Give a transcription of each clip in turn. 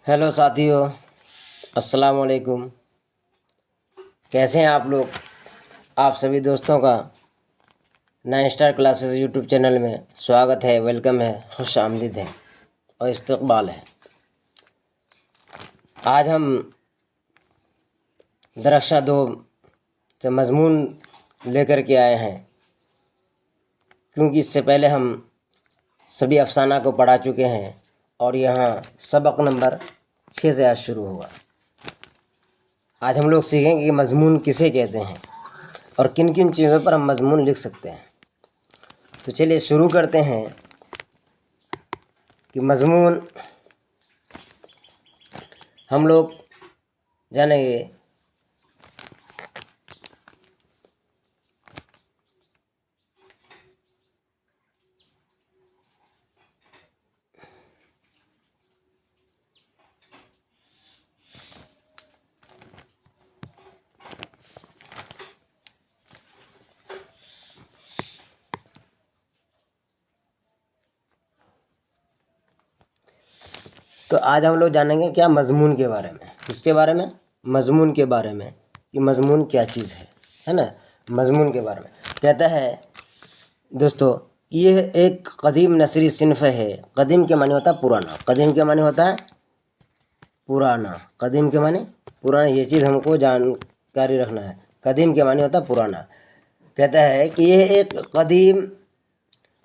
Hello साथियों, अस्सलाम वालेकुम। कैसे हैं आप लोग? आप सभी दोस्तों का 9 स्टार क्लासेस यूट्यूब चैनल में स्वागत है, वेलकम है, खुश आमदीद है और इस्तकबाल है। आज हम दरख्शां दो से मज़मून लेकर के आए हैं, क्योंकि इससे पहले हम सभी अफसाना को पढ़ा चुके हैं और यहाँ सबक नंबर 6 से आज शुरू होगा। आज हम लोग सीखेंगे कि मज़मून किसे कहते हैं और किन किन चीज़ों पर हम मज़मून लिख सकते हैं। तो चलिए शुरू करते हैं कि मज़मून हम लोग जानेंगे तो आज हम लोग जानेंगे क्या मज़मून के बारे में। किसके बारे में? मज़मून के बारे में, कि मज़मून क्या चीज़ है ना। मज़मून के बारे में कहता है दोस्तों कि यह एक कदीम नसरी सिन्फ है। कदीम के माने होता है पुराना, कदीम के माने होता है पुराना, कदीम के माने पुराना। ये चीज़ हमको जानकारी रखना है। कदीम के माने होता है पुराना। कहता है कि यह एक कदीम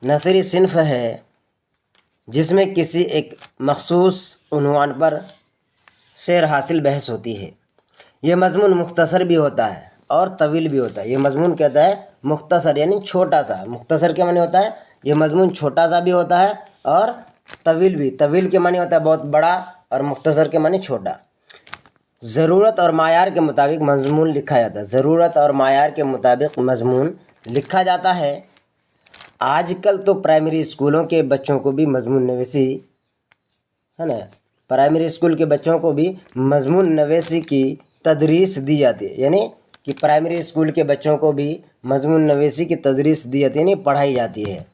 नसरी सिन्फ है जिसमें किसी एक मखसूस उन्वान पर शेर हासिल बहस होती है। ये मज़मून मुख्तसर भी होता है और तवील भी होता है। ये मज़मून कहता है मुख्तसर यानी छोटा सा। मुख्तसर के माने होता है ये मज़मून छोटा सा भी होता है और तवील भी। तवील के माने होता है बहुत बड़ा और मुख्तसर के माने छोटा। ज़रूरत और मायार के मुताबिक मज़मून लिखा जाता है। ज़रूरत और मायार के मुताबिक मज़मून लिखा जाता है। आजकल तो प्राइमरी स्कूलों के बच्चों को भी मज़मून नवीसी है ना, प्राइमरी स्कूल के बच्चों को भी मज़मून नवीसी की तदरीस दी जाती है। यानी कि प्राइमरी स्कूल के बच्चों को भी मज़मून नवीसी की तदरीस दी जाती है, यानी पढ़ाई जाती है।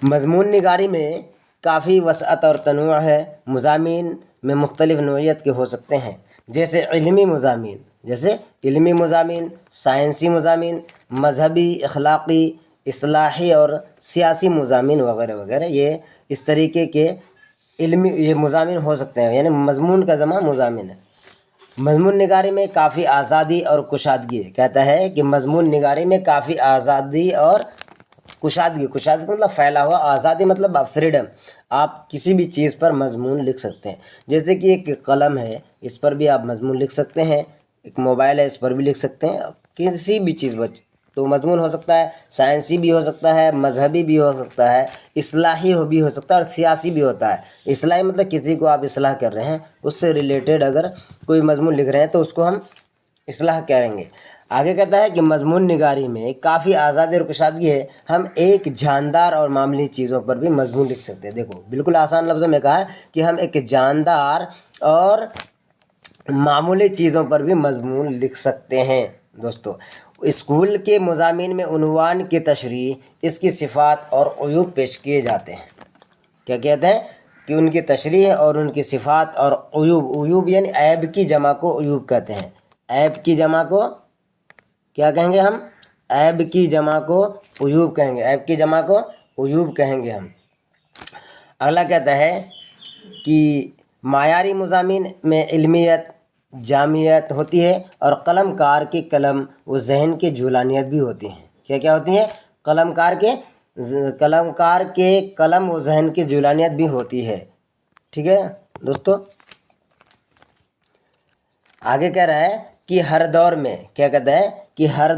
मज़मून निगारी में काफ़ी वसअत और तनूअ है। मज़ामीन में मुख्तलिफ़ नौइयत के हो सकते हैं, जैसे इल्मी मज़ामीन, साइंसी मज़ामीन, मजहबी, अखलाक़ी, इस्लाही और सियासी मज़ामीन वगैरह वगैरह। ये इस तरीके के इल्मी ये मज़ामीन हो सकते हैं, यानी मज़मून का जमा मज़ामीन है। मज़मून निगारी में काफ़ी आज़ादी और कुशादगी है। कहता है कि मज़मून निगारी में काफ़ी आज़ादी और कुशादगी मतलब फैला हुआ, आज़ादी मतलब फ्रीडम। आप किसी भी चीज़ पर मज़मून लिख सकते हैं। जैसे कि एक कलम है, इस पर भी आप मज़मून लिख सकते हैं। एक मोबाइल है, इस पर भी लिख सकते हैं। किसी भी चीज़ पर तो मज़मून हो सकता है। साइंसी भी हो सकता है, मजहबी भी हो सकता है, इस्लाही भी हो सकता है और सियासी भी होता है। इस्लाही मतलब किसी को आप इस्लाह कर रहे हैं, उससे रिलेटेड अगर कोई मज़मून लिख रहे हैं तो उसको हम इस्लाह करेंगे। आगे कहता है कि मज़मून निगारी में काफ़ी आज़ादी और कुशादगी है। हम एक जानदार और मामूली चीज़ों पर भी मज़मून लिख सकते हैं। देखो, बिल्कुल आसान लफ्ज़ों में कहा है कि हम एक जानदार और मामूली चीज़ों पर भी मज़मून लिख सकते हैं। दोस्तों, स्कूल के मज़ामीन में उन्वान की तशरीह, इसकी सिफ़ात और अयूब पेश किए जाते हैं। क्या कहते हैं कि उनकी तशरीह और उनकी सिफ़ात और अयूब यानी ऐब की जमा को अयूब कहते हैं। ऐब की जमा को क्या कहेंगे हम? ऐब की जमा को अयूब कहेंगे। ऐब की जमा को अयूब कहेंगे हम। अगला कहता है कि मायारी मज़ामीन में इल्मियत, जामियत होती है और कलमकार की कलम व जहन की झूलानियत भी होती हैं। क्या क्या होती है? कलमकार के कलम व जहन की झूलानियत भी होती है। ठीक है दोस्तों। आगे कह रहा है कि हर दौर में, क्या कहता है कि हर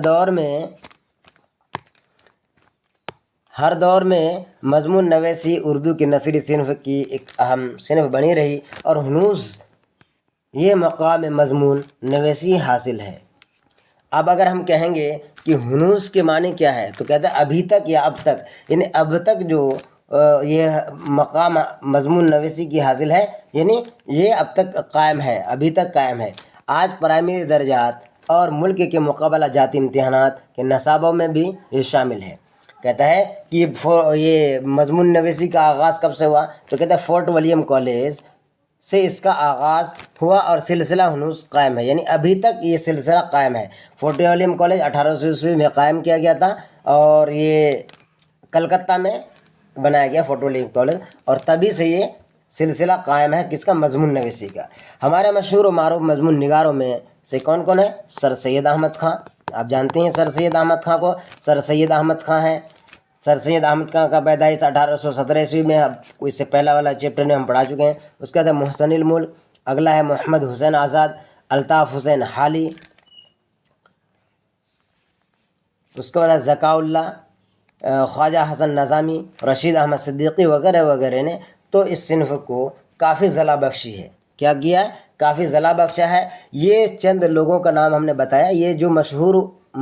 दौर में मज़मून नवीसी उर्दू की नफरी सिन्फ की एक अहम सिन्फ बनी रही और हनूज़ ये मकाम मज़मून नवीसी हासिल है। अब अगर हम कहेंगे कि हनूज़ के माने क्या है, तो कहता है अभी तक या अब तक, यानी अब तक जो ये मकाम मज़मून नवीसी की हासिल है, यानी ये अब तक कायम है, अभी तक कायम है। आज प्राइमरी दर्जात और मुल्क के मुकाबला जाती इम्तिहानात के नसाबों में भी ये शामिल है। कहता है कि ये मज़मून नवीसी का आगाज़ कब से हुआ, तो कहता है फोर्ट विलियम कॉलेज سے اس کا آغاز ہوا اور سلسلہ ہنوز قائم ہے، یعنی ابھی تک یہ سلسلہ قائم ہے۔ فورٹ ولیم کالج 1800 میں قائم کیا گیا تھا اور یہ کلکتہ میں بنایا گیا فورٹ ولیم کالج، اور تبھی سے یہ سلسلہ قائم ہے کس کا؟ مضمون نویسی کا۔ ہمارے مشہور و معروف مضمون نگاروں میں سے کون کون ہے؟ سر سید احمد خاں، آپ جانتے ہیں سر سید احمد خاں کو۔ سر سید احمد خاں ہیں، سر سید احمد خاں کا پیدائش 1817 میں، اب اس سے پہلا والا چیپٹر میں ہم پڑھا چکے ہیں۔ اس کے بعد محسن الملک، اگلا ہے محمد حسین آزاد، الطاف حسین حالی، اس کے بعد ذکاء اللہ، خواجہ حسن نظامی، رشید احمد صدیقی وغیرہ وغیرہ نے تو اس صنف کو کافی ضلع بخشی ہے۔ کیا کیا ہے؟ کافی ضلع بخشا ہے۔ یہ چند لوگوں کا نام ہم نے بتایا، یہ جو مشہور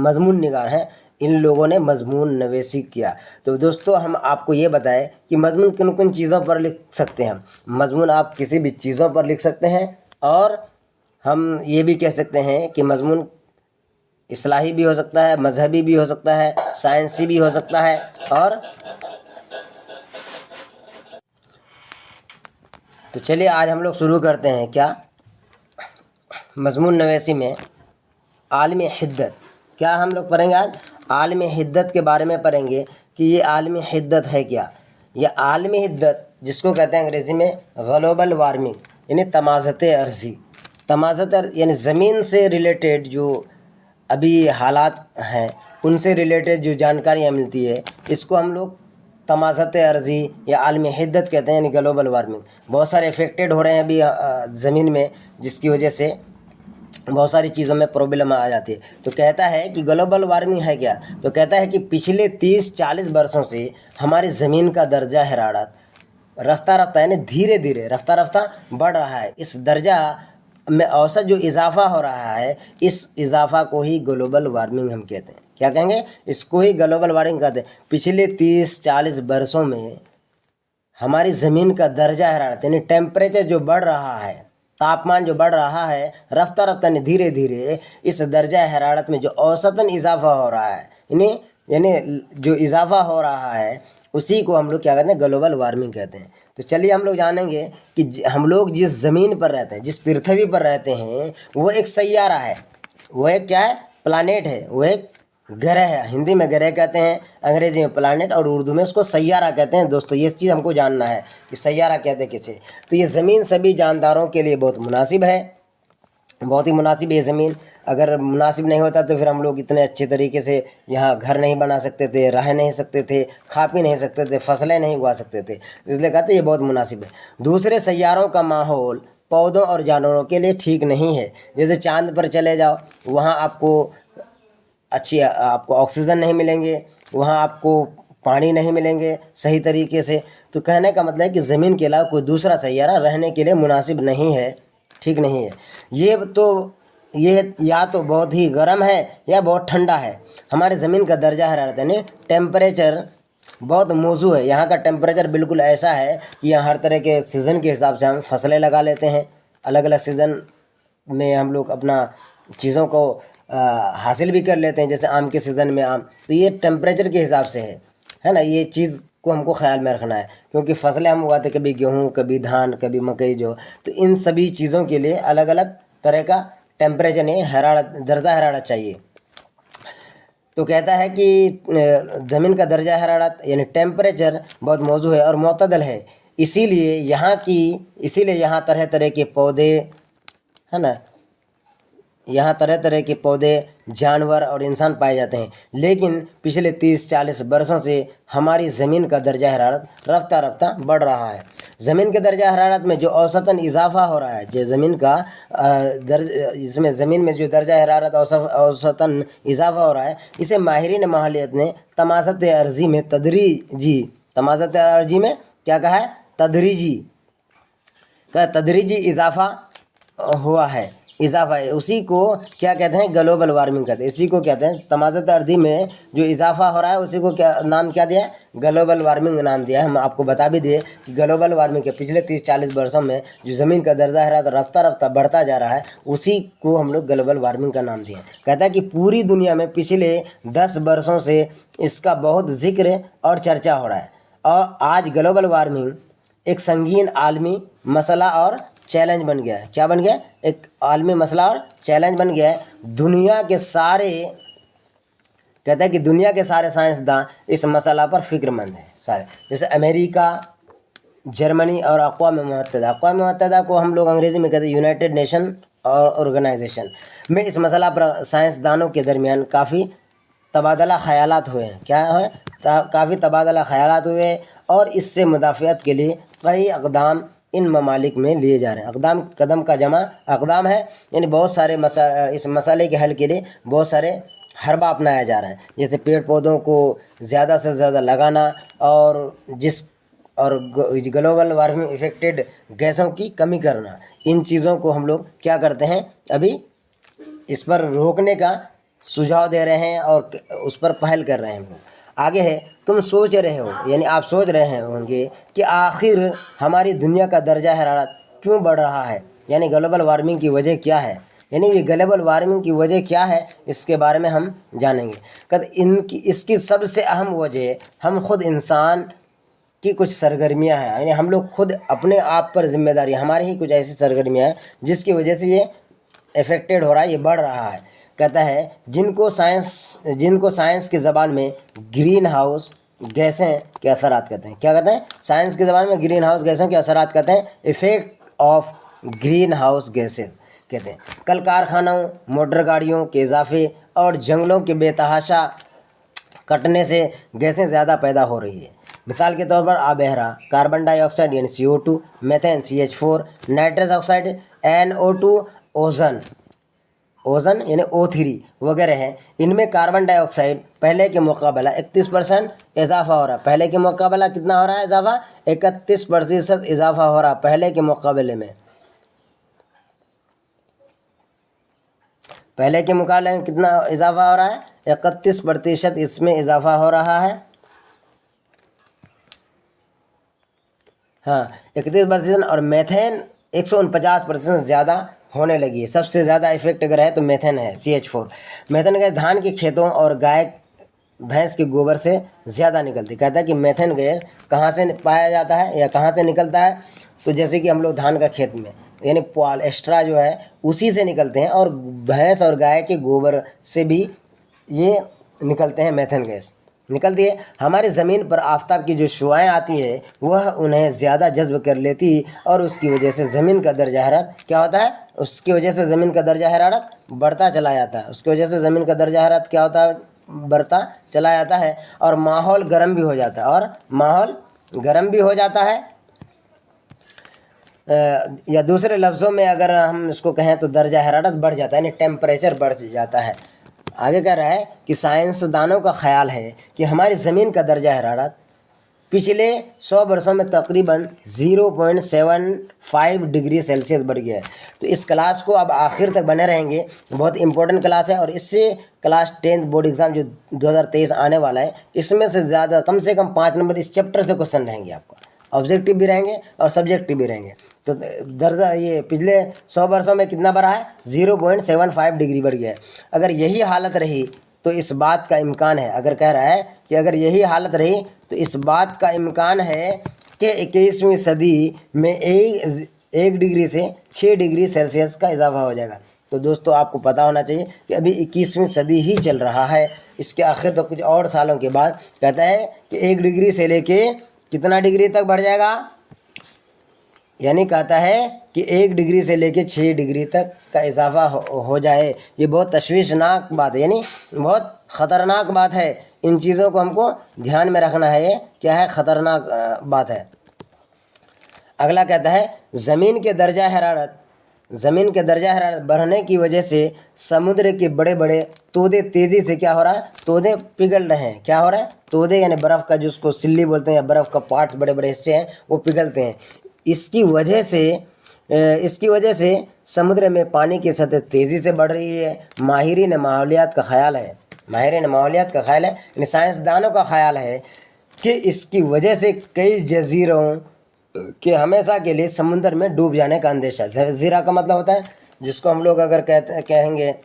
مضمون نگار ہیں ان لوگوں نے مضمون نویسی کیا۔ تو دوستو ہم آپ کو یہ بتائیں کہ مضمون کن کن چیزوں پر لکھ سکتے ہیں ہم؟ مضمون آپ کسی بھی چیزوں پر لکھ سکتے ہیں، اور ہم یہ بھی کہہ سکتے ہیں کہ مضمون اصلاحی بھی ہو سکتا ہے، مذہبی بھی ہو سکتا ہے، سائنسی بھی ہو سکتا ہے، اور تو چلیے آج ہم لوگ شروع کرتے ہیں کیا مضمون نویسی میں عالم حدت۔ کیا ہم لوگ پڑھیں گے آج؟ عالم حدت کے بارے میں پڑھیں گے کہ یہ عالم حدت ہے کیا۔ یہ عالم حدت جس کو کہتے ہیں انگریزی میں گلوبل وارمنگ، یعنی تمازت عرضی۔ یعنی زمین سے ریلیٹڈ جو ابھی حالات ہیں ان سے ریلیٹڈ جو جانکاریاں ملتی ہے اس کو ہم لوگ تمازت عرضی یا عالم حدت کہتے ہیں، یعنی گلوبل وارمنگ۔ بہت سارے افیکٹڈ ہو رہے ہیں ابھی زمین میں، جس کی وجہ سے بہت ساری چیزوں میں پرابلم آ جاتی ہے۔ تو کہتا ہے کہ گلوبل وارمنگ ہے کیا؟ تو کہتا ہے کہ پچھلے 30-40 برسوں سے ہماری زمین کا درجہ حرارت رفتہ رفتہ یعنی دھیرے دھیرے رفتہ رفتہ بڑھ رہا ہے۔ اس درجہ میں اوسط جو اضافہ ہو رہا ہے، اس اضافہ کو ہی گلوبل وارمنگ ہم کہتے ہیں۔ کیا کہیں گے؟ اس کو ہی گلوبل وارمنگ کہتے ہیں۔ پچھلے 30-40 برسوں میں ہماری زمین کا درجہ حرارت یعنی ٹیمپریچر جو بڑھ رہا ہے، تاپمان جو بڑھ رہا ہے رفتہ رفتہ دھیرے دھیرے، اس درجہ حرارت میں جو اوسطاً اضافہ ہو رہا ہے، یعنی جو اضافہ ہو رہا ہے اسی کو ہم لوگ کیا کہتے ہیں؟ گلوبل وارمنگ کہتے ہیں۔ تو چلیے ہم لوگ جانیں گے کہ ہم لوگ جس زمین پر رہتے ہیں، جس پرتھوی پر رہتے ہیں، وہ ایک سیارہ ہے، وہ ایک کیا ہے؟ پلانیٹ ہے، وہ ایک گرہ ہے۔ ہندی میں گرہ کہتے ہیں، انگریزی میں پلانٹ، اور اردو میں اس کو سیارہ کہتے ہیں۔ دوستو یہ چیز ہم کو جاننا ہے کہ سیارہ کہتے ہیں کسے۔ تو یہ زمین سبھی جانداروں کے لیے بہت مناسب ہے، بہت ہی مناسب ہے یہ زمین۔ اگر مناسب نہیں ہوتا تو پھر ہم لوگ اتنے اچھے طریقے سے یہاں گھر نہیں بنا سکتے تھے، رہ نہیں سکتے تھے، کھا پی نہیں سکتے تھے، فصلیں نہیں اگا سکتے تھے، اس لیے کہتے ہیں یہ بہت مناسب ہے۔ دوسرے سیاروں کا ماحول پودوں اور جانوروں کے لیے ٹھیک نہیں ہے۔ جیسے چاند پر چلے جاؤ، وہاں آپ کو آکسیجن نہیں ملیں گے، وہاں آپ کو پانی نہیں ملیں گے صحیح طریقے سے۔ تو کہنے کا مطلب ہے کہ زمین کے علاوہ کوئی دوسرا سیارہ رہنے کے لیے مناسب نہیں ہے، ٹھیک نہیں ہے۔ یہ یا تو بہت ہی گرم ہے یا بہت ٹھنڈا ہے۔ ہمارے زمین کا درجہ حرارت یعنی ٹیمپریچر بہت موزوں ہے۔ یہاں کا ٹیمپریچر بالکل ایسا ہے کہ یہاں ہر طرح کے سیزن کے حساب سے ہم فصلیں لگا لیتے ہیں، الگ الگ سیزن میں ہم لوگ اپنا چیزوں کو حاصل بھی کر لیتے ہیں، جیسے آم کے سیزن میں آم۔ تو یہ ٹیمپریچر کے حساب سے ہے نا، یہ چیز کو ہم کو خیال میں رکھنا ہے، کیونکہ فصلیں ہم اگاتے کبھی گیہوں، کبھی دھان، کبھی مکئی جو، تو ان سبھی چیزوں کے لیے الگ الگ طرح کا ٹیمپریچر درجہ حرارت چاہیے۔ تو کہتا ہے کہ زمین کا درجہ حرارت یعنی ٹیمپریچر بہت موزوں ہے اور معتدل ہے، اسی لیے یہاں طرح طرح کے پودے ہے نا، یہاں طرح طرح کے پودے، جانور اور انسان پائے جاتے ہیں۔ لیکن پچھلے 30-40 برسوں سے ہماری زمین کا درجہ حرارت رفتہ رفتہ بڑھ رہا ہے۔ زمین کے درجہ حرارت میں جو اوسطاً اضافہ ہو رہا ہے، جو زمین میں جو درجہ حرارت اوسطاً اضافہ ہو رہا ہے، اسے ماہرین ماحولیات نے تمازت عرضی میں کیا کہا ہے؟ تدریجی اضافہ ہوا ہے، اسی کو کیا کہتے ہیں؟ گلوبل وارمنگ کہتے ہیں۔ اسی کو کہتے ہیں تمازت عرضی میں جو اضافہ ہو رہا ہے اسی کو نام کیا دیا ہے؟ گلوبل وارمنگ نام دیا ہے۔ ہم آپ کو بتا بھی دیے کہ گلوبل وارمنگ کے پچھلے 30-40 برسوں میں جو زمین کا درجہ حرارت رفتہ رفتہ بڑھتا جا رہا ہے اسی کو ہم لوگ گلوبل وارمنگ کا نام دیا ہے۔ کہتا ہے کہ پوری دنیا میں پچھلے 10 برسوں سے اس کا بہت ذکر اور چرچا ہو رہا ہے، اور آج گلوبل وارمنگ ایک سنگین عالمی مسئلہ اور चैलेंज बन गया है। क्या बन गया? एक आलमी मसला और चैलेंज बन गया है। दुनिया के सारे, कहता है कि दुनिया के सारे साइंसदान इस मसला पर फिक्रमंद हैं सारे, जैसे अमेरिका, जर्मनी और अक़वाम मुत्तहिदा। अक़वाम मुत्तहिदा को हम लोग अंग्रेज़ी में कहते हैं यूनाइटेड नेशन और ऑर्गेनाइजेशन में इस मसला पर साइंसदानों के दरमियान काफ़ी तबादला ख़यालात हुए हैं। क्या है? काफ़ी तबादला ख़यालात हुए हैं और इससे मुदाफ़ियत के लिए कई अक़दाम इन ममालिक में लिए जा रहे हैं। अक़दाम, कदम का जमा अक़दाम है, यानी बहुत सारे इस मसले के हल के लिए बहुत सारे हरबा अपनाया जा रहा है, जैसे पेड़ पौधों को ज़्यादा से ज़्यादा लगाना और ग्लोबल वार्मिंग इफेक्टेड गैसों की कमी करना। इन चीज़ों को हम लोग क्या करते हैं, अभी इस पर रोकने का सुझाव दे रहे हैं और उस पर पहल कर रहे हैं हम लोग। आगे है, तुम सोच रहे हो, यानी आप सोच रहे होंगे कि आखिर हमारी दुनिया का दर्जा हरारत क्यों बढ़ रहा है, यानी ग्लोबल वार्मिंग की वजह क्या है, यानी ये ग्लोबल वार्मिंग की वजह क्या है, इसके बारे में हम जानेंगे। इसकी सबसे अहम वजह हम खुद इंसान की कुछ सरगर्मियां हैं, यानी हम लोग खुद अपने आप पर जिम्मेदारी, हमारी ही कुछ ऐसी सरगर्मियां हैं जिसकी वजह से ये इफेक्टेड हो रहा है, ये बढ़ रहा है। कहता है जिनको साइंस की ज़बान में ग्रीन हाउस गैसें के असरात कहते हैं। क्या कहते हैं? साइंस की ज़बान में ग्रीन हाउस गैसों के असरात कहते हैं, effect of green house gases कहते हैं। कल कारखानों, मोटर गाड़ियों के इजाफे और जंगलों के बेतहाशा कटने से गैसें ज़्यादा पैदा हो रही है। मिसाल के तौर पर आबहरा, कार्बन डाइऑक्साइड यानी CO2, methane CH4, nitrous oxide NO2, ओजन यानी O3 वगैरह हैं। इनमें कार्बन डाइऑक्साइड पहले के मुकाबला 31% इजाफा हो रहा है। पहले के मुकाबला कितना हो रहा है इजाफा? 31% इजाफा हो रहा है पहले के मुकाबले में। पहले के मुकाबले में कितना इजाफा हो रहा है? 31% इसमें इजाफा हो रहा है। हाँ, 31%। और मेथेन 149% ज़्यादा होने लगी है। सबसे ज़्यादा इफेक्ट अगर है तो मेथेन है, CH4। मेथेन गैस धान के खेतों और गाय भैंस के गोबर से ज़्यादा निकलती। कहता है कि मेथेन गैस कहाँ से पाया जाता है या कहाँ से निकलता है? तो जैसे कि हम लोग धान का खेत में, यानी पुआल एक्स्ट्रा जो है उसी से निकलते हैं, और भैंस और गाय के गोबर से भी ये निकलते हैं, मेथेन गैस निकलती है। हमारी ज़मीन पर आफताब की जो शुआएँ आती है वह उन्हें ज़्यादा जज्ब कर लेती और उसकी वजह से ज़मीन का दर्जा हरारत क्या होता है? उसकी वजह से ज़मीन का दर्जा हरारत बढ़ता चला जाता है। उसकी वजह से ज़मीन का दर्जा हरारत क्या होता है? बढ़ता चला जाता है और माहौल गर्म भी हो जाता है। या दूसरे लफ्ज़ों में अगर हम इसको कहें तो दर्जा हरारत बढ़ जाता है, यानी टेम्परेचर बढ़ जाता है। आगे कह रहा है कि साइंसदानों का ख्याल है कि हमारी ज़मीन का दर्जा हरारत पिछले 100 वर्षों में तकरीबन 0.75 डिग्री सेल्सियस बढ़ गया है। तो इस क्लास को अब आखिर तक बने रहेंगे, बहुत इंपॉर्टेंट क्लास है। और इससे क्लास 10th बोर्ड एग्ज़ाम जो 2023 आने वाला है, इसमें से ज़्यादा कम से कम 5 नंबर इस चैप्टर से क्वेश्चन रहेंगे आपका, ऑब्जेक्टिव भी रहेंगे और सब्जेक्टिव भी रहेंगे। तो दर्जा ये पिछले 100 वर्षों में कितना बढ़ा है? 0.75 डिग्री बढ़ गया है। अगर यही हालत रही तो इस बात का इम्कान है, अगर कह रहा है कि अगर यही हालत रही तो इस बात का इम्कान है कि 21वीं सदी में 1 डिग्री से 6 डिग्री सेल्सियस का इजाफा हो जाएगा। तो दोस्तों आपको पता होना चाहिए कि अभी 21वीं सदी ही चल रहा है, इसके आखिर तो कुछ और सालों के बाद कहता है कि 1 डिग्री से लेके कितना डिग्री तक बढ़ जाएगा, यानी कहता है कि 1 डिग्री से लेके 6 डिग्री तक का इजाफा हो जाए। ये बहुत तशवीशनाक बात है, यानी बहुत ख़तरनाक बात है। इन चीज़ों को हमको ध्यान में रखना है। ये क्या है? ख़तरनाक बात है। अगला कहता है ज़मीन के दर्जा हरारत बढ़ने की वजह से समुद्र के बड़े बड़े तोदे तेज़ी से क्या हो रहा है? तोदे पिघल रहे हैं। क्या हो रहा है? तोदे यानी बर्फ़ का, जिसको सिल्ली बोलते हैं, या बर्फ़ का पार्ट्स बड़े बड़े हिस्से हैं वो पिघलते हैं। इसकी वजह से समुद्र में पानी की सतह तेज़ी से बढ़ रही है। माहिरीन माहौलियात का ख्याल है, यानी साइंसदानों का ख्याल है कि इसकी वजह से कई जजीरों के हमेशा के लिए समुद्र में डूब जाने का अंदेशा। जजीरा का मतलब होता है जिसको हम लोग अगर कहेंगे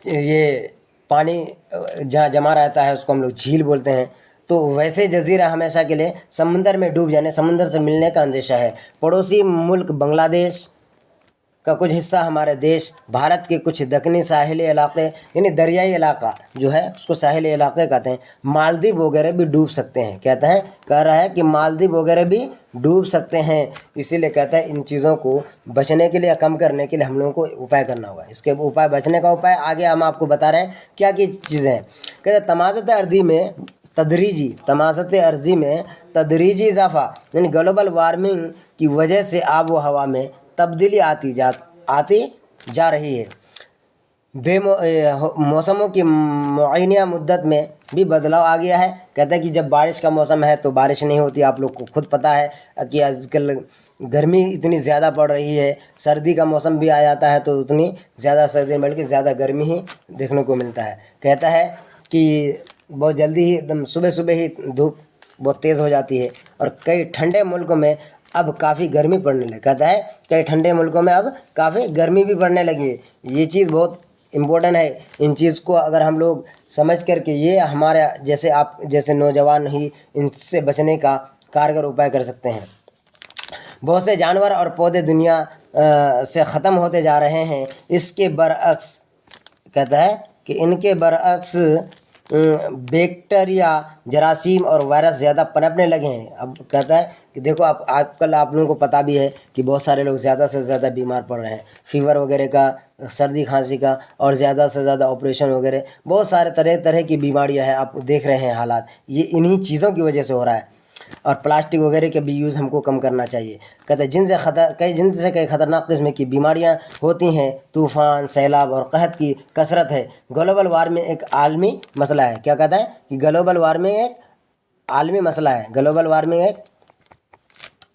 ये पानी जहाँ जमा रहता है उसको हम लोग झील बोलते हैं। तो वैसे जजीरा हमेशा के लिए समंदर में डूब जाने, समुंदर से मिलने का अंदेशा है। पड़ोसी मुल्क बांग्लादेश का कुछ हिस्सा हमारे देश, भारत के कुछ दक्कनी साहिली इलाके यानी दरियाई इलाका जो है उसको साहिली इलाके कहते हैं, मालदीव वगैरह भी डूब सकते हैं। कहता है, कह रहा है कि मालदीव वगैरह भी डूब सकते हैं। इसीलिए कहता है इन चीज़ों को बचने के लिए, कम करने के लिए हम लोगों को उपाय करना होगा। इसके उपाय, बचने का उपाय आगे हम आपको बता रहे हैं क्या क्या चीज़ें हैं। कहते हैं तमाज़त अर्दी में तमाज़त अर्जी में तदरीजी इजाफा यानी ग्लोबल वार्मिंग की वजह से आब व हवा में तब्दीली आती जा रही है। मौसमों की मुअय्यना मुद्दत में भी बदलाव आ गया है। कहते हैं कि जब बारिश का मौसम है तो बारिश नहीं होती, आप लोग को खुद पता है कि आजकल गर्मी इतनी ज़्यादा पड़ रही है। सर्दी का मौसम भी आ जाता है तो उतनी ज़्यादा सर्दी बल्कि ज़्यादा गर्मी ही देखने को मिलता है। कहता है कि बहुत जल्दी ही एकदम सुबह सुबह ही धूप बहुत तेज़ हो जाती है और कई ठंडे मुल्कों में अब काफ़ी गर्मी पड़ने लगी। कहता है कई ठंडे मुल्कों में अब काफ़ी गर्मी भी पड़ने लगी है। ये चीज़ बहुत इम्पोर्टेंट है। इन चीज़ को अगर हम लोग समझ करके, ये हमारे जैसे आप जैसे नौजवान ही इनसे बचने का कारगर उपाय कर सकते हैं। बहुत से जानवर और पौधे दुनिया से ख़त्म होते जा रहे हैं। इसके बरअक्स कहता है कि इनके बरअक्स बैक्टीरिया, जरासीम और वायरस ज़्यादा पनपने लगे हैं। अब कहता है कि देखो आजकल आप लोगों को पता भी है कि बहुत सारे लोग ज़्यादा से ज़्यादा बीमार पड़ रहे हैं, फीवर वगैरह का, सर्दी खांसी का, और ज़्यादा से ज़्यादा ऑपरेशन वगैरह, बहुत सारे तरह तरह की बीमारियां हैं। आप देख रहे हैं हालात, ये इन्हीं चीज़ों की वजह से हो रहा है। और प्लास्टिक वगैरह के भी यूज़ हमको कम करना चाहिए। कहते हैं जिनसे कई ख़तरनाक किस्म की बीमारियां होती हैं, तूफ़ान, सैलाब और कहत की कसरत है। ग्लोबल वार्मिंग एक आलमी मसला है। क्या कहता है कि ग्लोबल वार्मिंग एक आलमी मसला है। ग्लोबल वार्मिंग एक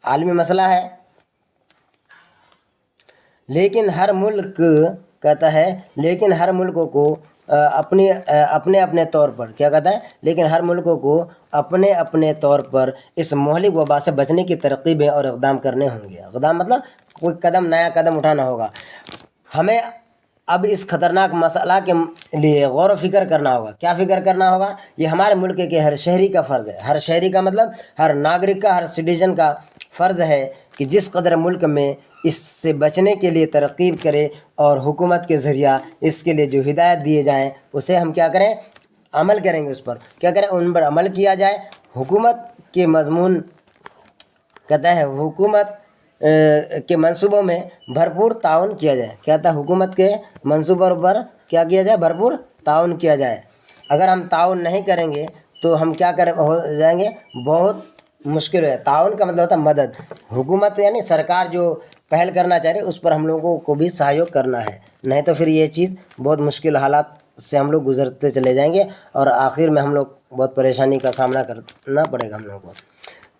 आलमी मसला है, लेकिन हर मुल्क कहता है, लेकिन हर मुल्कों को अपने अपने तौर पर, क्या कहता है, लेकिन हर मुल्कों को अपने अपने तौर पर इस मोहलिक वबा से बचने की तरकीबें और इक़दाम करने होंगे। इक़दाम मतलब कोई नया कदम उठाना होगा। हमें अब इस ख़तरनाक मसला के लिए गौर व फिक्र करना होगा। क्या फ़िक्र करना होगा? ये हमारे मुल्क के हर शहरी का फ़र्ज़ है। हर शहरी का मतलब हर नागरिक का, हर सिटीज़न का फ़र्ज़ है कि जिस कदर मुल्क में इससे बचने के लिए तरकीब करे और हुकूमत के ज़रिया इसके लिए जो हिदायत दिए जाएँ उसे हम क्या करें, अमल करेंगे। उस पर क्या करें, उन पर अमल किया जाए। हुकूमत के मज़मून कहता है, हुकूमत के मंसूबों में भरपूर ताउन किया जाए। क्या था, हुकूमत के मंसूबों पर क्या किया जाए, भरपूर ताउन किया जाए। अगर हम ताउन नहीं करेंगे तो हम क्या करें, हो जाएंगे, बहुत मुश्किल है। ताउन का मतलब होता है मदद। हुकूमत यानी सरकार जो पहल करना चाह रही है उस पर हम लोगों को भी सहयोग करना है, नहीं तो फिर ये चीज़ बहुत मुश्किल हालात से हम लोग गुजरते चले जाएंगे और आखिर में हम लोग बहुत परेशानी का सामना करना पड़ेगा हम लोगों को।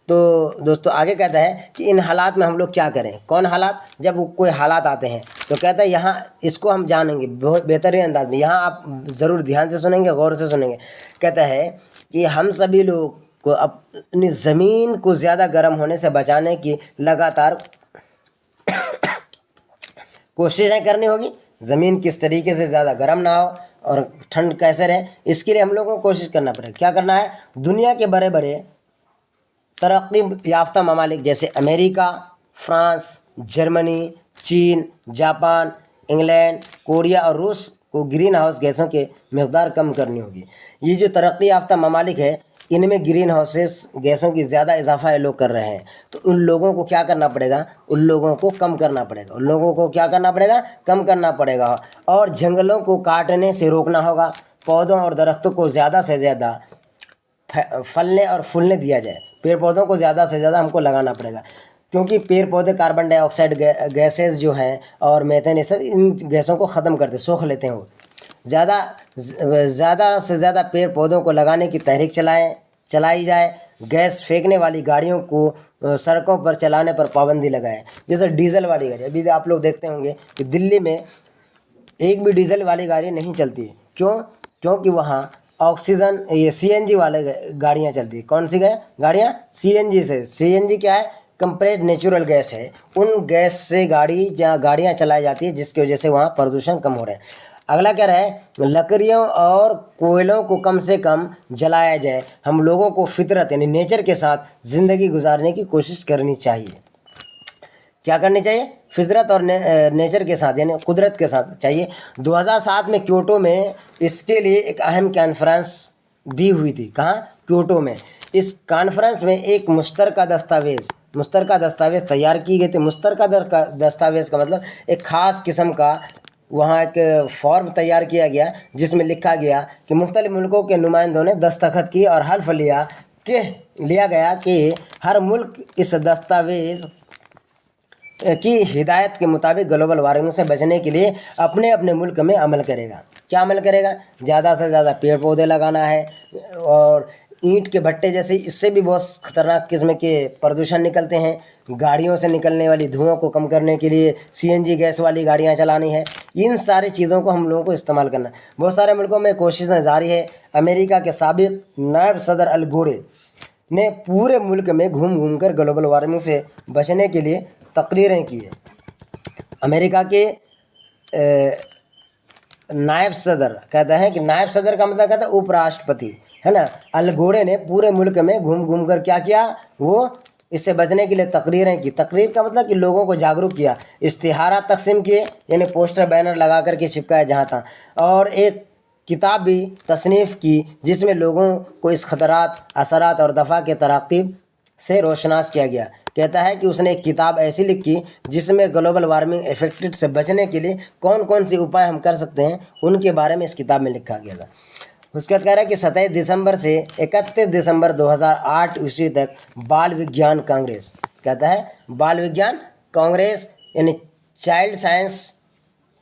तो दोस्तों आगे कहता है कि इन हालात में हम लोग क्या करें। कौन हालात? जब कोई हालात आते हैं तो कहता है यहाँ इसको हम जानेंगे बहुत बेहतरीन अंदाज में। यहाँ आप ज़रूर ध्यान से सुनेंगे, गौर से सुनेंगे। कहता है कि हम सभी लोग को अपनी ज़मीन को ज़्यादा गर्म होने से बचाने की लगातार कोशिशें करनी होगी। ज़मीन किस तरीके से ज़्यादा गर्म ना हो और ठंड कैसे रहे, इसके लिए हम लोगों को कोशिश करना पड़ेगा। क्या करना है? दुनिया के बड़े बड़े तरक्की याफ्ता ममालिक जैसे अमेरिका, फ्रांस, जर्मनी, चीन, जापान, इंग्लैंड, कोरिया और रूस को ग्रीन हाउस गैसों के मकदार कम करनी होगी। ये जो तरक्की याफ्ता ममालिक है इनमें ग्रीन हाउसेस गैसों की ज़्यादा इजाफा ये लोग कर रहे हैं, तो उन लोगों को क्या करना पड़ेगा, उन लोगों को कम करना पड़ेगा। उन लोगों को क्या करना पड़ेगा, कम करना पड़ेगा। और जंगलों को काटने से रोकना होगा। पौधों और दरख्तों को ज़्यादा से ज़्यादा फलने और फूलने दिया जाए। पेड़ पौधों को ज़्यादा से ज़्यादा हमको लगाना पड़ेगा, क्योंकि पेड़ पौधे कार्बन डाइऑक्साइड गैसेस जो हैं और मीथेन, ये सब इन गैसों को ख़त्म करते, सोख लेते हैं वो। ज़्यादा से ज़्यादा पेड़ पौधों को लगाने की तहरीक चलाई जाए। गैस फेंकने वाली गाड़ियों को सड़कों पर चलाने पर पाबंदी लगाए, जैसे डीजल वाली गाड़ी। अभी आप लोग देखते होंगे कि दिल्ली में एक भी डीजल वाली गाड़ी नहीं चलती है। क्यों? क्योंकि वहाँ ऑक्सीजन, ये सीएनजी वाले गाड़ियाँ चलती है। कौन सी गाड़ियाँ? सीएनजी से। सीएनजी क्या है? कंप्रेस्ड नेचुरल गैस है। उन गैस से गाड़ियाँ चलाई जाती है, जिसकी वजह से वहाँ प्रदूषण कम हो रहे हैं। अगला कह रहा है लकड़ियों और कोयलों को कम से कम जलाया जाए, हम लोगों को फितरत यानी नेचर के साथ ज़िंदगी गुजारने की कोशिश करनी चाहिए। क्या करनी चाहिए? फितरत और नेचर के साथ यानी कुदरत के साथ चाहिए। 2007 में क्योटो में इसके लिए एक अहम कॉन्फ्रेंस भी हुई थी। कहाँ? क्योटो में। इस कॉन्फ्रेंस में एक मुश्तरका दस्तावेज़ तैयार की गई थी। मुश्तरका दस्तावेज़ का मतलब एक ख़ास किस्म का वहाँ एक फॉर्म तैयार किया गया जिसमें लिखा गया कि मुख्तलिफ मुल्कों के नुमाइंदों ने दस्तखत किए और हल्फ लिया गया कि हर मुल्क इस दस्तावेज़ की हिदायत के मुताबिक ग्लोबल वार्मिंग से बचने के लिए अपने अपने मुल्क में अमल करेगा। क्या अमल करेगा? ज़्यादा से ज़्यादा पेड़ पौधे लगाना है, और ईंट के भट्टे जैसे इससे भी बहुत ख़तरनाक किस्म के प्रदूषण निकलते हैं। गाड़ियों से निकलने वाली धुआं को कम करने के लिए सीएनजी गैस वाली गाड़ियां चलानी है। इन सारी चीज़ों को हम लोगों को इस्तेमाल करना है। बहुत सारे मुल्कों में कोशिशें जारी है। अमेरिका के साबिक नायब सदर अल गोरे ने पूरे मुल्क में घूम घूम कर ग्लोबल वार्मिंग से बचने के लिए तकरीरें की है। अमेरिका के नायब सदर कहता है कि नायब सदर का मतलब कहता है उपराष्ट्रपति, है ना। अल गोरे ने पूरे मुल्क में घूम घूम कर क्या किया? वो इससे बचने के लिए तकरीरें की। तकरीर का मतलब कि लोगों को जागरूक किया, इश्तिहारात तकसीम किए यानी पोस्टर बैनर लगा करके चिपकाया जहाँ था, और एक किताब भी तसनीफ़ की जिसमें लोगों को इस खतरात, असरात और दफ़ा के तराकीब से रोशनास किया गया। कहता है कि उसने एक किताब ऐसी लिखी जिसमें ग्लोबल वार्मिंग इफेक्ट से बचने के लिए कौन कौन से उपाय हम कर सकते हैं उनके बारे में इस किताब में लिखा गया था। उसके बाद कह रहा है कि 27 दिसंबर से 31 दिसंबर 2008 ईस्वी तक बाल विज्ञान कांग्रेस, कहता है बाल विज्ञान कांग्रेस यानी चाइल्ड साइंस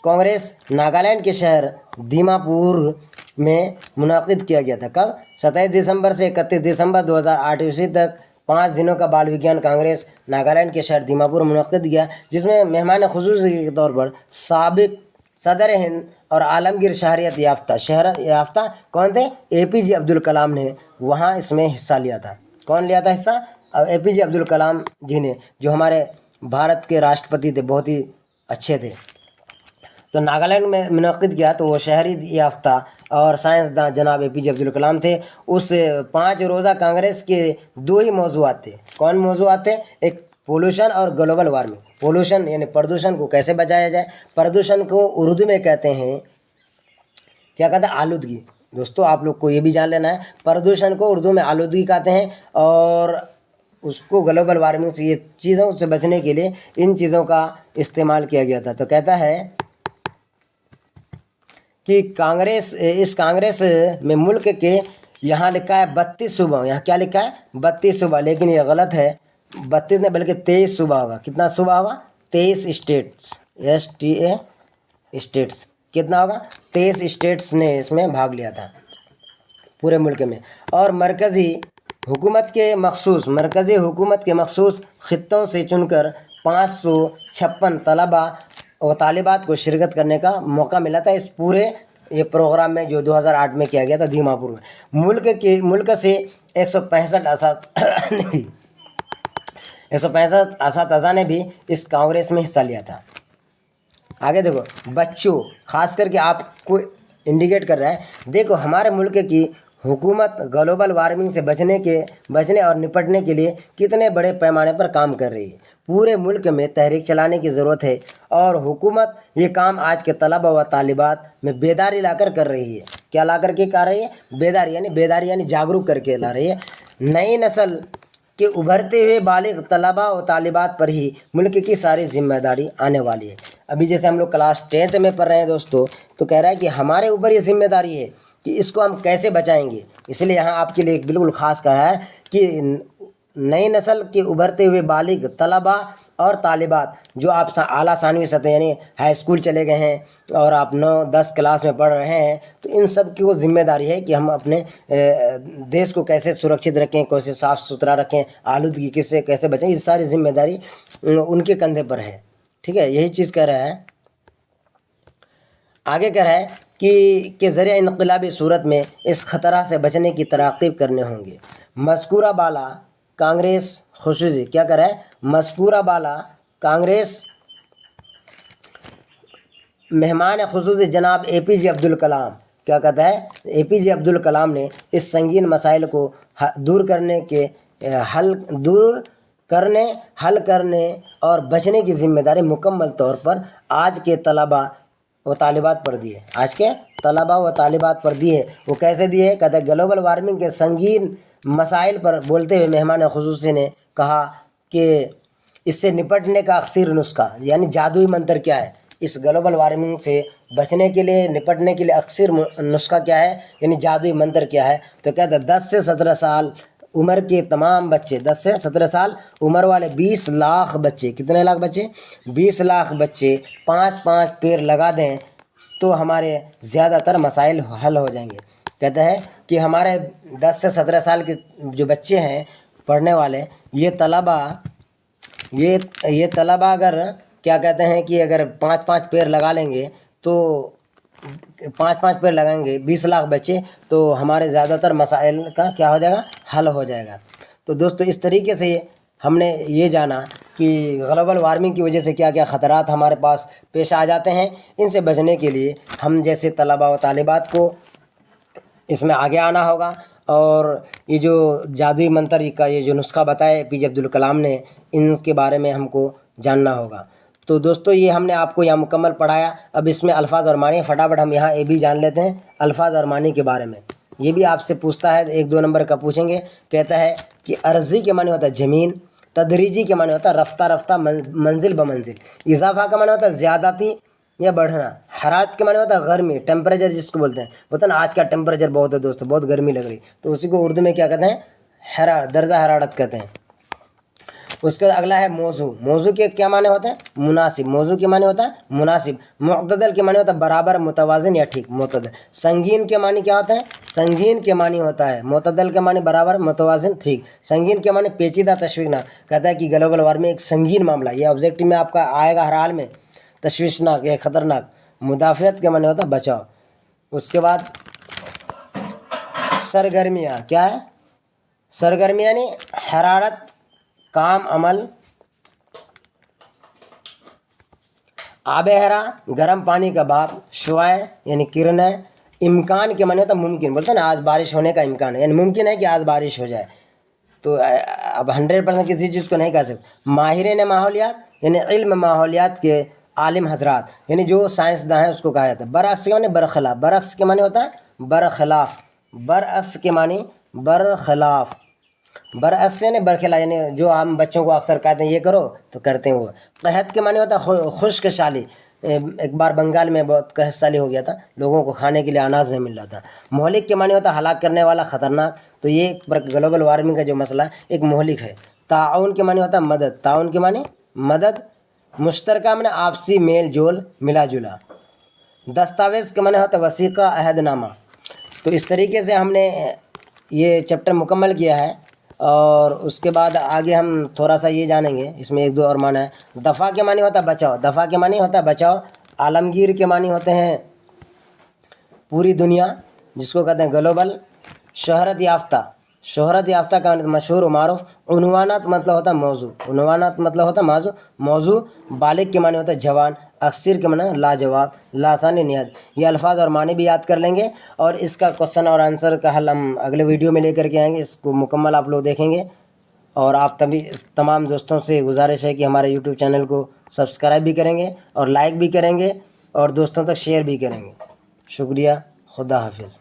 कांग्रेस नागालैंड के शहर दीमापुर में मुनाकिद किया गया था। कब? 27 दिसंबर से 31 दिसंबर 2008 ईस्वी तक 5 दिनों का बाल विज्ञान कांग्रेस नागालैंड के शहर दीमापुर में मुनक़्क़िद किया, जिसमें मेहमान ख़ुसूसी के तौर पर साबिक सदर हिंद और आलमगीर शहर याफ्ता कौन थे? APJ अब्दुल कलाम ने वहाँ इसमें हिस्सा लिया था। कौन लिया था हिस्सा? APJ अब्दुल कलाम जी ने, जो हमारे भारत के राष्ट्रपति थे, बहुत ही अच्छे थे। तो नागालैंड में मुनक़्क़िद किया, तो वो शहरी याफ्ता और साइंसदान जनाब APJ अब्दुल कलाम थे। उस 5 रोज़ा कांग्रेस के 2 ही मौज़ूआत थे। कौन मौज़ूआत थे? एक पोल्यूशन और ग्लोबल वार्मिंग। पोल्यूशन यानी प्रदूषण को कैसे बचाया जाए। प्रदूषण को उर्दू में कहते हैं, क्या कहते हैं? आलूदगी। दोस्तों आप लोग को ये भी जान लेना है, प्रदूषण को उर्दू में आलूदगी कहते हैं, और उसको ग्लोबल वार्मिंग से, ये चीज़ों से बचने के लिए इन चीज़ों का इस्तेमाल किया गया था। तो कहता है कि इस कांग्रेस में मुल्क के, यहाँ लिखा है 32 सूबा, यहाँ क्या लिखा है? 32 सूबा, लेकिन ये गलत है। 32 नहीं बल्कि 23 सूबा होगा। कितना सूबा होगा? 23 स्टेट्स, STA स्टेट्स। कितना होगा? 23 स्टेट्स ने इसमें भाग लिया था पूरे मुल्क में। और मरकज़ी हुकूमत के मखसूस ख़ित्तों से चुनकर 556 तलबा और तालिबात को शिरकत करने का मौका मिला था इस पूरे ये प्रोग्राम में, जो 2008 में किया गया था दीमापुर में। मुल्क से 165 असातिज़ा ने भी इस कांग्रेस में हिस्सा लिया था। आगे देखो, बच्चों खास करके आपको इंडिकेट कर रहा है। देखो हमारे मुल्क की हुकूमत ग्लोबल वार्मिंग से बचने और निपटने के लिए कितने बड़े पैमाने पर काम कर रही है। पूरे मुल्क में तहरीक चलाने की ज़रूरत है, और हुकूमत ये काम आज के तलबा व तालिबात में बेदारी लाकर कर रही है। क्या ला कर के कर रही है? बेदारी यानी जागरूक करके ला रही है। नई नस्ल के उभरते हुए बालिग तलबा व तालिबात पर ही मुल्क की सारी जिम्मेदारी आने वाली है। अभी जैसे हम लोग क्लास 10th में पढ़ रहे हैं दोस्तों, तो कह रहा है कि हमारे ऊपर ये जिम्मेदारी है कि इसको हम कैसे बचाएंगे। इसलिए यहाँ आपके लिए एक बिल्कुल ख़ास कहा है कि नई नस्ल के उभरते हुए बालिग तलबा और तालिबात जो आप आला सानवी सतह यानी हाई स्कूल चले गए हैं और आप 9-10 क्लास में पढ़ रहे हैं, तो इन सब की वो जिम्मेदारी है कि हम अपने देश को कैसे सुरक्षित रखें, कैसे साफ़ सुथरा रखें, आलूदगी से कैसे बचें। ये सारी जिम्मेदारी उनके कंधे पर है। ठीक है, यही चीज़ कह रहा है। आगे कह रहा है कि ज़रिए इनकलाबी सूरत में इस ख़तरा से बचने की तराकीब करने होंगे। मज़कूरा बाला कांग्रेस खुसूसी क्या कर रहा है? मज़कूरा बाला कांग्रेस مہمان خصوصی جناب اے پی جے عبدالکلام کیا کہتا ہے، اے پی جے عبدالکلام نے اس سنگین مسائل کو دور کرنے اور بچنے کی ذمہ داری مکمل طور پر آج کے طلباء و طالبات پر دی ہے، آج کے طلباء و طالبات پر دی ہے۔ وہ کیسے دی ہے؟ کہتے ہیں گلوبل وارمنگ کے سنگین مسائل پر بولتے ہوئے مہمان خصوصی نے کہا کہ اس سے نپٹنے کا اکثر نسخہ یعنی جادوئی منتر کیا ہے، اس گلوبل وارمنگ سے بچنے کے لیے نپٹنے کے لیے اکثر نسخہ کیا ہے، یعنی جادوئی منتر کیا ہے؟ تو کہتے ہیں 10 سے 17 سال عمر کے تمام بچے، 10 سے 17 سال عمر والے 20 لاکھ بچے، کتنے لاکھ بچے؟ 20 لاکھ بچے 5 پیڑ لگا دیں تو ہمارے زیادہ تر مسائل حل ہو جائیں گے۔ کہتا ہے کہ ہمارے 10 سے 17 سال کے جو بچے ہیں پڑھنے والے، یہ طلباء اگر کیا کہتے ہیں کہ اگر 5 پیڑ لگا لیں گے تو 5 پیڑ لگائیں گے 20 لاکھ بچے، تو ہمارے زیادہ تر مسائل کا کیا ہو جائے گا؟ حل ہو جائے گا۔ تو دوستو اس طریقے سے ہم نے یہ جانا کہ گلوبل وارمنگ کی وجہ سے کیا کیا خطرات ہمارے پاس پیش آ جاتے ہیں۔ ان سے بچنے کے لیے ہم جیسے طلباء و طالبات کو اس میں آگے آنا ہوگا، اور یہ جو جادوئی منتر کا یہ جو نسخہ بتایا اے پی جے عبدالکلام نے، ان کے بارے میں ہم کو جاننا ہوگا۔ تو دوستو یہ ہم نے آپ کو یہاں مکمل پڑھایا۔ اب اس میں الفاظ اور معنی فٹافٹ ہم یہاں یہ بھی جان لیتے ہیں الفاظ اور معنی کے بارے میں۔ یہ بھی آپ سے پوچھتا ہے، 1-2 نمبر کا پوچھیں گے۔ کہتا ہے کہ عرضی کے معنی ہوتا ہے زمین، تدریجی کے معنی ہوتا ہے رفتہ رفتہ منزل بمنزل، اضافہ کا معنی ہوتا ہے زیادتی یا بڑھنا، حرارت کے معنی ہوتا ہے گرمی، ٹیمپریچر جس کو بولتے ہیں، ہوتا ہے نا آج کا ٹیمپریچر بہت ہے دوستو، بہت گرمی لگ رہی، تو اسی کو اردو میں کیا کہتے ہیں؟ درجہ حرارت کہتے ہیں۔ اس کے بعد اگلا ہے موضوع۔ موضوع کے کیا معنی ہوتے ہیں؟ مناسب۔ موضوع کے معنی ہوتا ہے مناسب۔ معتدل کے معنی ہوتا ہے برابر، متوازن یا ٹھیک، معتدل۔ سنگین کے معنی کیا ہوتا ہے؟ سنگین کے معنی ہوتا ہے معتدل کے معنی برابر، متوازن، ٹھیک۔ سنگین کے معنی پیچیدہ، تشویشناک۔ کہتا ہے کہ گلوبل وارمنگ ایک سنگین معاملہ، یہ آبجیکٹو میں آپ کا آئے گا ہر حال میں، تشویشناک یا خطرناک۔ مدافعت کے معنی ہوتا ہے بچاؤ۔ اس کے بعد سرگرمیاں کیا ہے؟ سرگرمیاں یعنی حرارت، کام، عمل۔ آب ہرا، گرم پانی کا بھاپ۔ شعاع یعنی کرنیں۔ امکان کے معنی ہوتا ہے ممکن، بولتے ہیں نا آج بارش ہونے کا امکان ہے، یعنی ممکن ہے کہ آج بارش ہو جائے، تو اب 100% کسی چیز کو نہیں کہہ سکتے۔ ماہرین ماحولیات یعنی علم ماحولیات کے عالم حضرات، یعنی جو سائنسداں ہیں اس کو کہا جاتا ہے۔ برعکس کے معنی برخلاف۔ برعکس کے معنی ہوتا ہے برخلاف۔ برعکس کے معنی برخلاف۔ برعکس یعنی برخلاف، یعنی جو ہم بچوں کو اکثر کہتے ہیں یہ کرو تو کرتے ہیں وہ۔ قحط کے معنی ہوتا ہے خشک سالی۔ ایک بار بنگال میں بہت قحط سالی ہو گیا تھا، لوگوں کو کھانے کے لیے اناج نہیں مل رہا تھا۔ مہلک کے معنی ہوتا ہے ہلاک کرنے والا، خطرناک۔ تو یہ گلوبل وارمنگ کا جو مسئلہ ہے ایک مہلک ہے۔ تعاون کے معنی ہوتا ہے مدد۔ تعاون کے معنی مدد۔ مشترکہ معنی آپسی میل جول، ملا جلا۔ دستاویز کے معنی ہوتا ہے وثیقہ، عہد نامہ۔ تو اس طریقے سے ہم نے یہ چیپٹر مکمل کیا ہے، اور اس کے بعد آگے ہم تھوڑا سا یہ جانیں گے، اس میں 1-2 اور معنی ہے۔ دفاع کے معنی ہوتا ہے بچاؤ۔ دفاع کے معنی ہوتا ہے بچاؤ۔ عالمگیر کے معنی ہوتے ہیں پوری دنیا، جس کو کہتے ہیں گلوبل۔ شہرت یافتہ۔ شہرت یافتہ کا معنی مشہور و معروف۔ عنوانات مطلب ہوتا ہے موضوع۔ عنوانات مطلب ہوتا ہے موضوع۔ بالغ کے معنی ہوتا ہے جوان۔ اکثر کے معنی لاجواب، لاسانی، نہایت۔ یہ الفاظ اور معنی بھی یاد کر لیں گے، اور اس کا کوسچن اور آنسر کا حل ہم اگلے ویڈیو میں لے کر کے آئیں گے، اس کو مکمل آپ لوگ دیکھیں گے۔ اور آپ تمام دوستوں سے گزارش ہے کہ ہمارے یوٹیوب چینل کو سبسکرائب بھی کریں گے، اور لائک بھی کریں گے، اور دوستوں تک شیئر بھی کریں گے۔ شکریہ، خدا حافظ۔